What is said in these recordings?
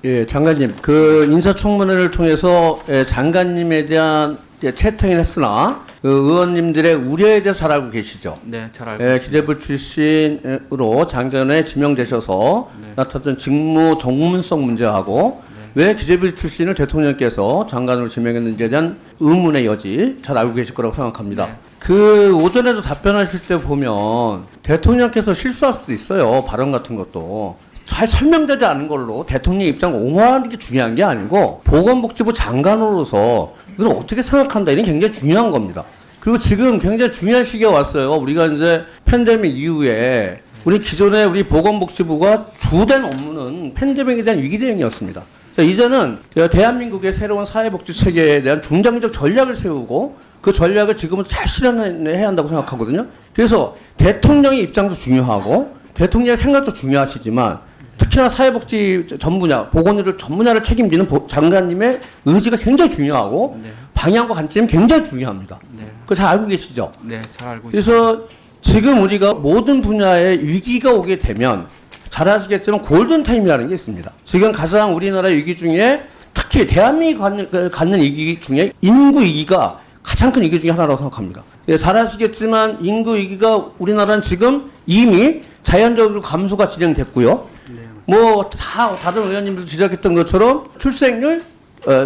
예, 장관님, 그 인사청문회를 통해서 장관님에 대한 채택은 했으나 그 의원님들의 우려에 대해서 잘 알고 계시죠? 네, 잘 알고 있습니다. 기재부 출신으로 장관에 지명되셔서 네. 나타났던 직무 전문성 문제하고 왜 기재부 출신을 대통령께서 장관으로 지명했는지에 대한 의문의 여지 잘 알고 계실 거라고 생각합니다. 네. 그 오전에도 답변하실 때 보면 대통령께서 실수할 수도 있어요. 발언 같은 것도. 잘 설명되지 않은 걸로 대통령 입장을 옹호하는 게 중요한 게 아니고 보건복지부 장관으로서 이걸 어떻게 생각한다 이게 굉장히 중요한 겁니다. 그리고 지금 굉장히 중요한 시기가 왔어요. 우리가 이제 팬데믹 이후에 우리 기존에 우리 보건복지부가 주된 업무는 팬데믹에 대한 위기 대응이었습니다. 이제는 대한민국의 새로운 사회복지 체계에 대한 중장기적 전략을 세우고 그 전략을 지금부터 잘 실현해야 한다고 생각하거든요. 그래서 대통령의 입장도 중요하고 대통령의 생각도 중요하시지만 특히나 사회복지 전 분야, 보건의료 전 분야를 책임지는 장관님의 의지가 굉장히 중요하고 네. 방향과 관점이 굉장히 중요합니다. 네. 그거 잘 알고 계시죠? 네, 잘 알고 있습니다. 그래서 지금 우리가 모든 분야에 위기가 오게 되면 잘 아시겠지만 골든타임이라는 게 있습니다. 지금 가장 우리나라 위기 중에 특히 대한민국이 갖는 위기 중에 인구 위기가 가장 큰 위기 중에 하나라고 생각합니다. 예, 잘 아시겠지만 인구 위기가 우리나라는 지금 이미 자연적으로 감소가 진행됐고요. 네. 뭐 다른 의원님들도 지적했던 것처럼 출생률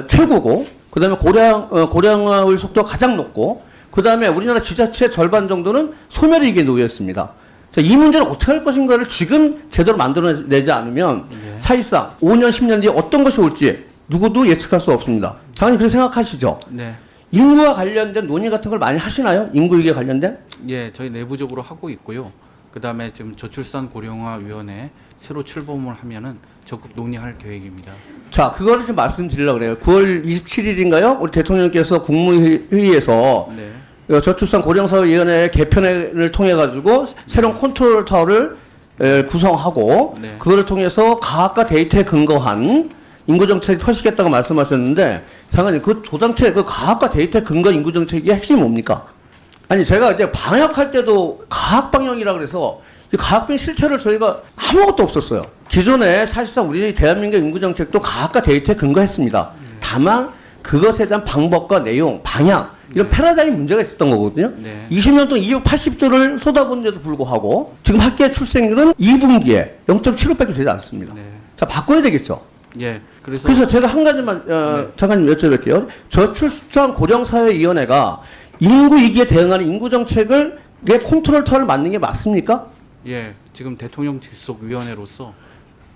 최고고, 그다음에 고령화율 속도가 가장 높고, 그다음에 우리나라 지자체 절반 정도는 소멸 위기에 놓여 있습니다. 자, 이 문제를 어떻게 할 것인가를 지금 제대로 만들어내지 않으면 사실상 5년, 10년 뒤에 어떤 것이 올지 누구도 예측할 수 없습니다. 장관님 그렇게 생각하시죠? 네. 인구와 관련된 논의 같은 걸 많이 하시나요? 인구 위기에 관련된? 예, 저희 내부적으로 하고 있고요. 그다음에 지금 저출산 고령화 위원회 새로 출범을 하면은 적극 논의할 계획입니다. 자, 그거를 좀 말씀드리려고 그래요. 9월 27일인가요? 우리 대통령께서 국무회의에서 네. 저출산 고령사회위원회 개편을 통해 가지고 새로운 컨트롤 타워를 구성하고 네. 그거를 통해서 과학과 데이터에 근거한 인구정책을 펴시겠다고 말씀하셨는데, 장관님 그 도당체 그 과학과 데이터에 근거 인구정책의 핵심이 뭡니까? 아니 제가 이제 방역할 때도 과학 방역이라 그래서 이 과학적인 실체를 저희가 아무것도 없었어요. 기존에 사실상 우리 대한민국 인구정책도 과학과 데이터에 근거했습니다. 다만 그것에 대한 방법과 내용, 방향 이런 패러다임 문제가 있었던 거거든요. 네. 20년 동안 280조를 쏟아부은데도 불구하고 지금 학계 출생률은 2분기에 0.75밖에 되지 않습니다. 네. 자, 바꿔야 되겠죠. 예. 그래서 제가 한 가지만 장관님 여쭤볼게요. 저출산 고령사회위원회가 인구 위기에 대응하는 인구정책을 컨트롤 타워를 만든 게 맞습니까? 예, 지금 대통령 직속 위원회로서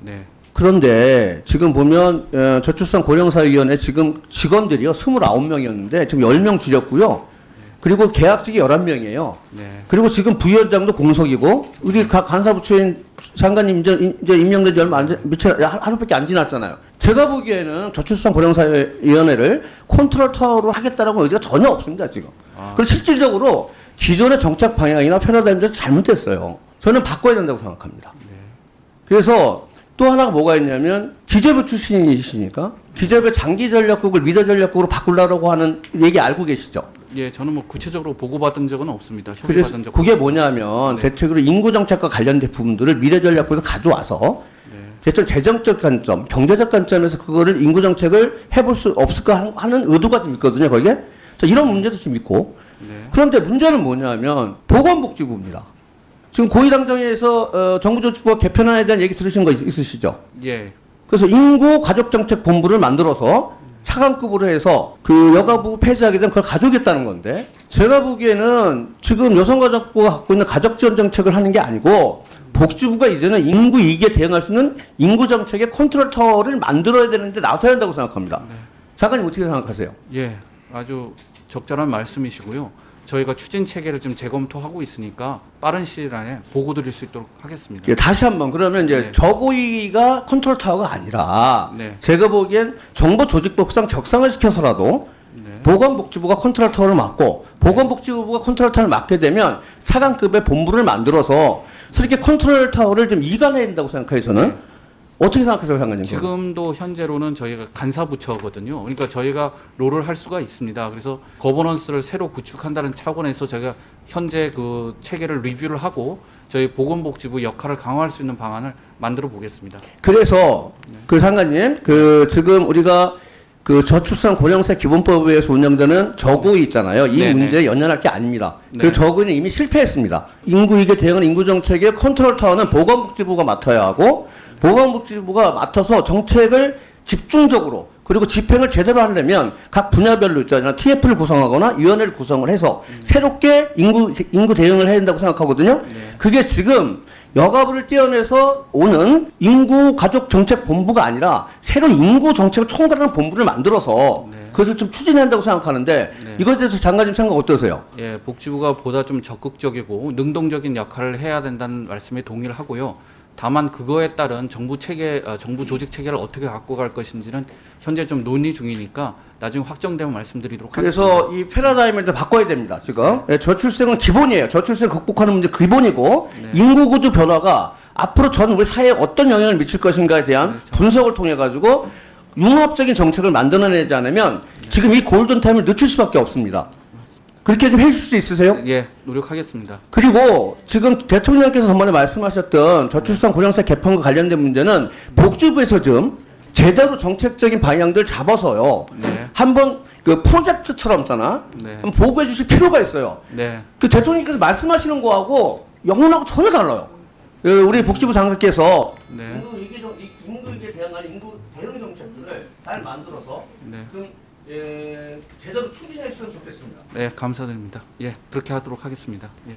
네. 그런데 지금 보면 저출산 고령사회위원회 지금 직원들이요 29명이었는데 지금 10명 줄였고요. 그리고 계약직이 11명이에요. 네. 그리고 지금 부위원장도 공석이고 우리 각 간사부처인 장관님 이제 임명된 지 얼마 하루밖에 안 지났잖아요. 제가 보기에는 저출산 고령사회위원회를 컨트롤 타워로 하겠다라고 의지가 전혀 없습니다 지금. 그리고 실질적으로 기존의 정책 방향이나 패러다임도 잘못됐어요. 저는 바꿔야 된다고 생각합니다. 네. 그래서 또 하나가 뭐가 있냐면 기재부 출신이시니까 기재부의 장기전략국을 미래전략국으로 바꾸려고 하는 얘기 알고 계시죠? 예, 저는 뭐 구체적으로 보고받은 적은 없습니다. 그래서 협의받은 적 그게 뭐냐면 네. 대체적으로 인구정책과 관련된 부분들을 미래전략국에서 가져와서 네. 대체로 재정적 관점, 경제적 관점에서 그거를 인구정책을 해볼 수 없을까 하는 의도가 좀 있거든요, 거기에. 자, 이런 문제도 좀 있고. 네. 그런데 문제는 뭐냐면 보건복지부입니다. 지금 고위당정에서 정부조직부가 개편안에 대한 얘기 들으신 거 있으시죠? 예. 그래서 인구가족정책본부를 만들어서 차관급으로 해서 그 여가부 폐지하게 되면 그걸 가져오겠다는 건데, 제가 보기에는 지금 여성가족부가 갖고 있는 가족지원 정책을 하는 게 아니고 복지부가 이제는 인구 위기에 대응할 수 있는 인구정책의 컨트롤 타워를 만들어야 되는데 나서야 한다고 생각합니다. 네. 장관님 어떻게 생각하세요? 예. 아주 적절한 말씀이시고요. 저희가 추진 체계를 좀 재검토하고 있으니까 빠른 시일 안에 보고 드릴 수 있도록 하겠습니다. 예, 다시 한번 그러면 이제 네. 저고위가 컨트롤 타워가 아니라 네. 제가 보기엔 정보조직법상 격상을 시켜서라도 네. 보건복지부가 컨트롤 타워를 맡고 보건복지부가 컨트롤 타워를 맡게 되면 차관급의 본부를 만들어서 이렇게 컨트롤 타워를 좀 이관해야 된다고 생각해요, 저는. 네. 어떻게 생각하세요, 장관님? 지금도 현재로는 저희가 간사부처거든요. 그러니까 저희가 롤을 할 수가 있습니다. 그래서 거버넌스를 새로 구축한다는 차원에서 저희가 현재 그 체계를 리뷰를 하고 저희 보건복지부 역할을 강화할 수 있는 방안을 만들어 보겠습니다. 그래서 그 상관님, 그 지금 우리가 그 저출산 고령세 기본법에 의해서 운영되는 저고위 있잖아요. 이 네네. 문제에 연연할 게 아닙니다. 네. 그 저고위는 이미 실패했습니다. 인구 위기에 대응하는 인구 정책의 컨트롤 타워는 보건복지부가 맡아야 하고 보건복지부가 맡아서 정책을 집중적으로 그리고 집행을 제대로 하려면 각 분야별로 있잖아요. TF를 구성하거나 위원회를 구성을 해서 새롭게 인구 대응을 해야 된다고 생각하거든요. 네. 그게 지금 여가부를 떼어내서 오는 인구가족정책본부가 아니라 새로운 인구정책을 총괄하는 본부를 만들어서 네. 그것을 좀 추진해야 한다고 생각하는데 네. 이것에 대해서 장관님 생각 어떠세요? 예, 복지부가 보다 좀 적극적이고 능동적인 역할을 해야 된다는 말씀에 동의를 하고요. 다만 그거에 따른 정부 체계, 정부 조직 체계를 어떻게 갖고 갈 것인지는 현재 좀 논의 중이니까 나중에 확정되면 말씀드리도록 하겠습니다. 그래서 이 패러다임을 좀 바꿔야 됩니다. 지금 저출생은 기본이에요. 저출생 극복하는 문제 기본이고 네. 인구구조 변화가 앞으로 전 우리 사회에 어떤 영향을 미칠 것인가에 대한 분석을 통해 가지고 융합적인 정책을 만들어내지 않으면 지금 이 골든타임을 늦출 수밖에 없습니다. 그렇게 좀 해주실 수 있으세요? 예, 노력하겠습니다. 그리고 지금 대통령께서 전번에 말씀하셨던 저출산 고령세 개편과 관련된 문제는 복지부에서 좀 제대로 정책적인 방향들 잡아서요. 네. 한번 그 프로젝트처럼 있잖아. 네. 한번 보고해 주실 필요가 있어요. 네. 그 대통령께서 말씀하시는 거하고 영혼하고 전혀 달라요. 우리 복지부 장관께서 네. 인구위기에 대응하는 인구 대응 정책들을 잘 만들어서 네. 좀 제대로 추진했으면 좋겠습니다. 네, 감사드립니다. 예, 그렇게 하도록 하겠습니다. 예.